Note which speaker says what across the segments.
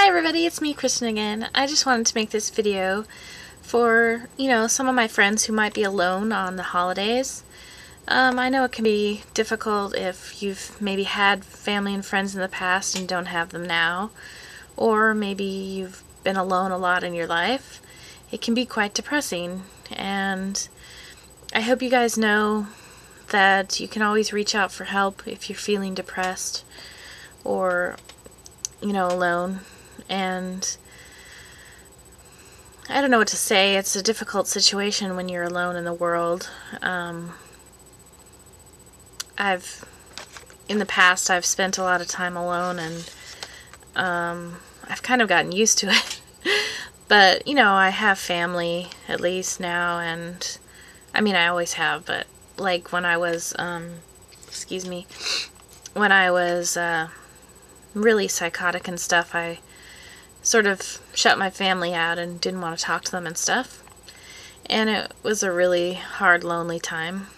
Speaker 1: Hi everybody, it's me, Kristen again. I just wanted to make this video for, some of my friends who might be alone on the holidays. I know it can be difficult if you've maybe had family and friends in the past and don't have them now, or maybe you've been alone a lot in your life. It can be quite depressing, and I hope you guys know that you can always reach out for help if you're feeling depressed or, alone. And I don't know what to say. It's a difficult situation when you're alone in the world. In the past, I've spent a lot of time alone, and I've kind of gotten used to it. But, I have family, at least now, and I always have, but like when I was, when I was really psychotic and stuff, I sort of shut my family out and didn't want to talk to them and stuff. And it was a really hard, lonely time.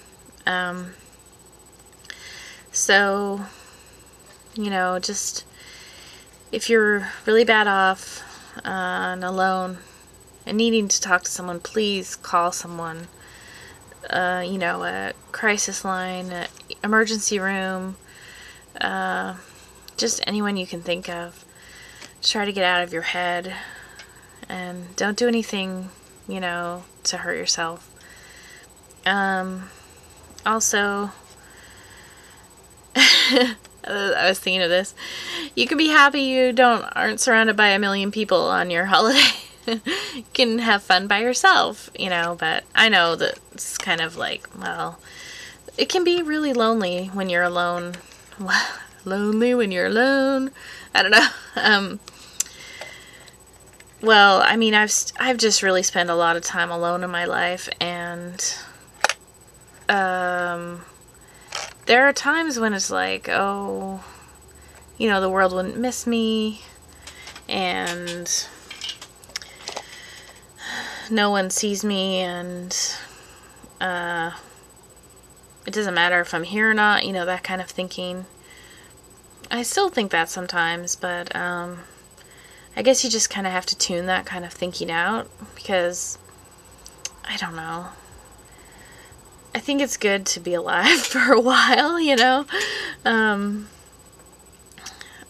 Speaker 1: So, just if you're really bad off and alone and needing to talk to someone, please call someone. A crisis line, an emergency room, just anyone you can think of. Try to get out of your head, and don't do anything, to hurt yourself. Also, I was thinking of this. You can be happy you aren't surrounded by a million people on your holiday. You can have fun by yourself, but I know that it's kind of like, well, it can be really lonely when you're alone. Lonely when you're alone. I don't know. Well, I've just really spent a lot of time alone in my life, and there are times when it's like, oh, the world wouldn't miss me, and no one sees me, and it doesn't matter if I'm here or not, that kind of thinking. I still think that sometimes, but I guess you just kind of have to tune that kind of thinking out, because I don't know. I think it's good to be alive for a while,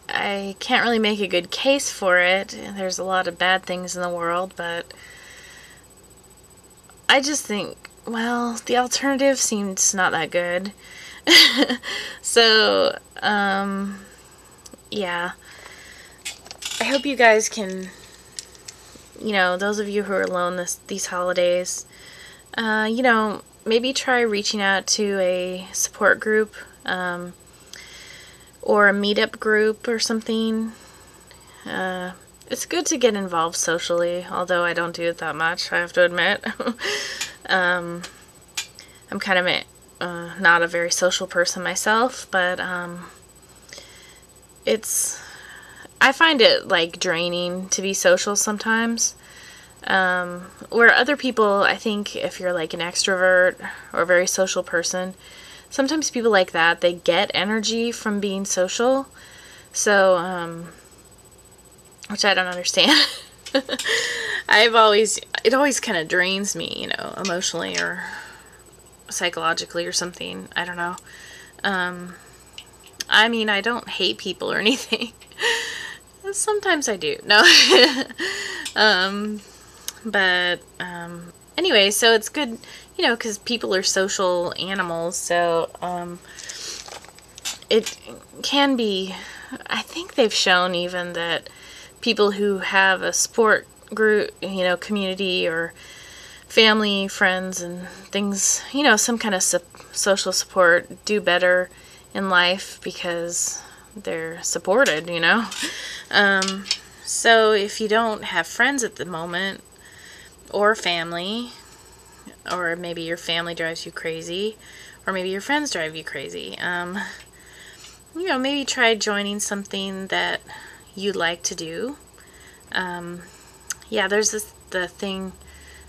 Speaker 1: I can't really make a good case for it. There's a lot of bad things in the world, but I just think, well, the alternative seems not that good. So, yeah. I hope you guys can, those of you who are alone these holidays, maybe try reaching out to a support group, or a meetup group or something. It's good to get involved socially, although I don't do it that much, I have to admit. I'm kind of not a very social person myself, but I find it like draining to be social sometimes. Where other people, I think if you're like an extrovert or a very social person, sometimes people like that, they get energy from being social. So, which I don't understand. It always kind of drains me, emotionally or psychologically or something. I don't know. I don't hate people or anything. Sometimes I do. No. But anyway, so it's good, because people are social animals, so it can be, I think they've shown even that people who have a support group, community or family, friends and things, some kind of social support, do better in life because they're supported, So if you don't have friends at the moment, or family, or maybe your family drives you crazy, or maybe your friends drive you crazy, maybe try joining something that you like to do. Yeah, there's the thing,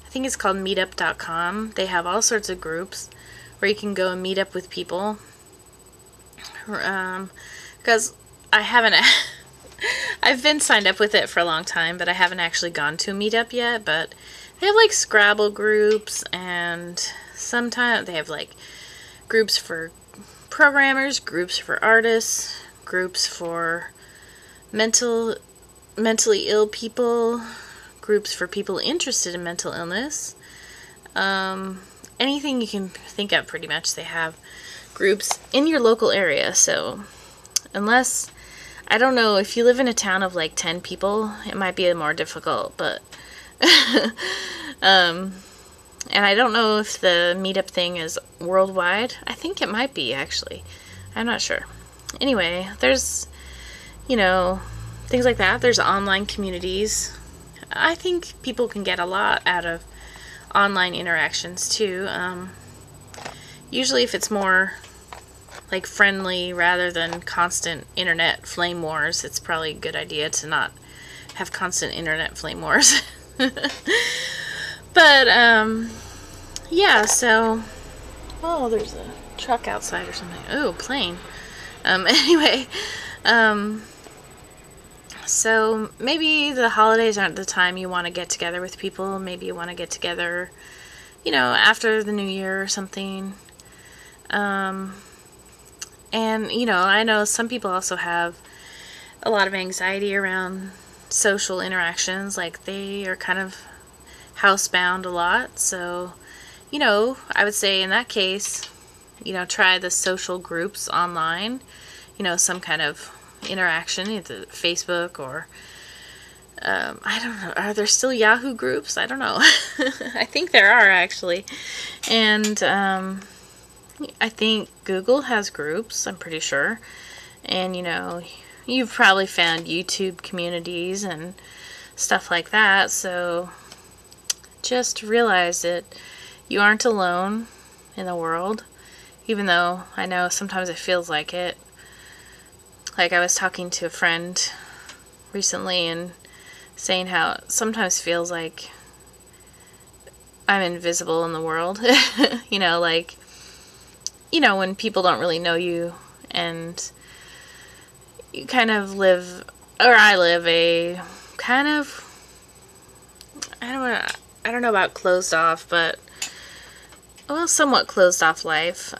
Speaker 1: I think it's called meetup.com. They have all sorts of groups where you can go and meet up with people. Because I haven't I've been signed up with it for a long time, but I haven't actually gone to a meetup yet. But they have like Scrabble groups, and sometimes they have like groups for programmers, groups for artists, groups for mentally ill people, groups for people interested in mental illness. Anything you can think of, pretty much, they have groups in your local area. So unless, I don't know, if you live in a town of like 10 people, it might be more difficult, but and I don't know if the meetup thing is worldwide. I think it might be, actually. I'm not sure. Anyway, there's, things like that. There's online communities. I think people can get a lot out of online interactions too. Usually if it's more like friendly rather than constant internet flame wars, it's probably a good idea to not have constant internet flame wars. But yeah, so there's a truck outside or something. Oh, plane. Anyway, so maybe the holidays aren't the time you want to get together with people. Maybe you want to get together, after the new year or something. And, I know some people also have a lot of anxiety around social interactions. Like, they are kind of housebound a lot. So, I would say in that case, try the social groups online. Some kind of interaction, either Facebook or I don't know, are there still Yahoo groups? I don't know. I think there are, actually. And I think Google has groups, I'm pretty sure. And you've probably found YouTube communities and stuff like that. So just realize that you aren't alone in the world, even though I know sometimes it feels like it. Like, I was talking to a friend recently and saying how it sometimes feels like I'm invisible in the world. When people don't really know you and you kind of live, or I live a kind of, I don't know about closed off, but, somewhat closed off life.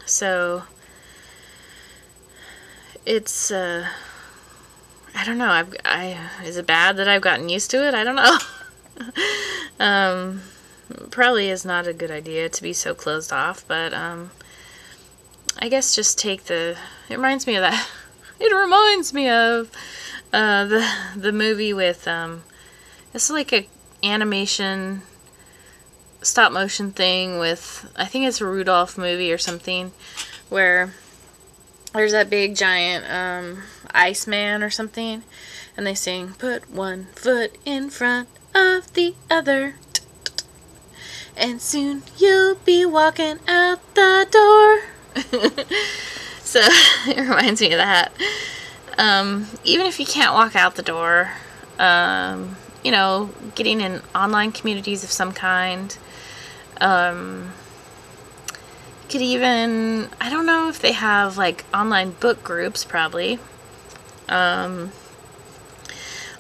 Speaker 1: So it's, I don't know, is it bad that I've gotten used to it? I don't know. Probably is not a good idea to be so closed off, but, I guess just it reminds me of that, it reminds me of, the movie with, it's like a animation, stop motion thing with, I think it's a Rudolph movie or something, where there's that big giant Iceman or something, and they sing, "Put one foot in front of the other, and soon you'll be walking out the door." So it reminds me of that. Even if you can't walk out the door, getting in online communities of some kind. Could even, I don't know if they have like online book groups, probably.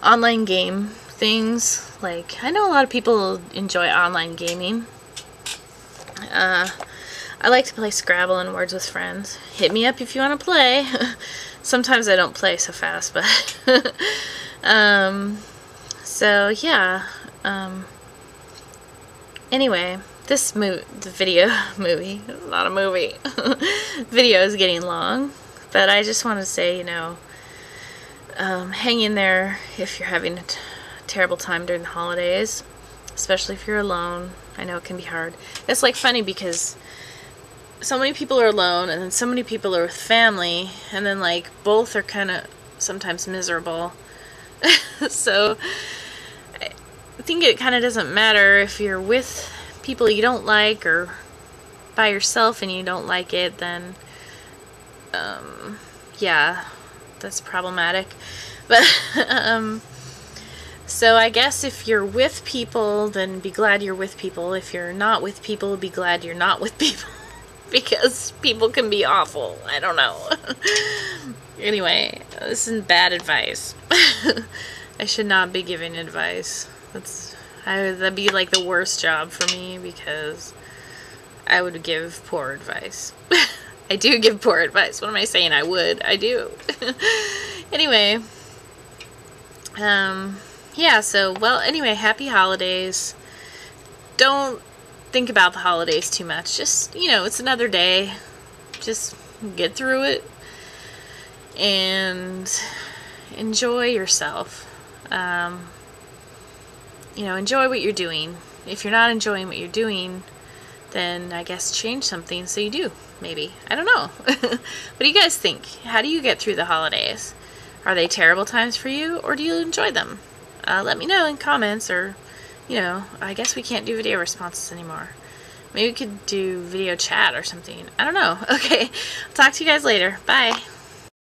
Speaker 1: Online game things, like, I know a lot of people enjoy online gaming. I like to play Scrabble and Words with Friends. Hit me up if you want to play. Sometimes I don't play so fast, but so yeah. Anyway, the movie, not a movie, video is getting long, but I just want to say, hang in there if you're having a terrible time during the holidays, especially if you're alone. I know it can be hard. It's like funny because so many people are alone, and then so many people are with family, and then like both are kind of sometimes miserable. So I think it kind of doesn't matter if you're with people you don't like or by yourself and you don't like it, then yeah, that's problematic. But so I guess if you're with people, then be glad you're with people. If you're not with people, be glad you're not with people. because people can be awful. I don't know. Anyway, this isn't bad advice. I should not be giving advice. That'd be like the worst job for me, because I would give poor advice. I do give poor advice. What am I saying? I would. I do. Anyway. Yeah, so, well, anyway, happy holidays. Don't think about the holidays too much. Just, it's another day. Just get through it and enjoy yourself. Enjoy what you're doing. If you're not enjoying what you're doing, then I guess change something so you do, maybe. I don't know. What do you guys think? How do you get through the holidays? Are they terrible times for you, or do you enjoy them? Let me know in comments, or, I guess we can't do video responses anymore. Maybe we could do video chat or something. I don't know. Okay, I'll talk to you guys later. Bye.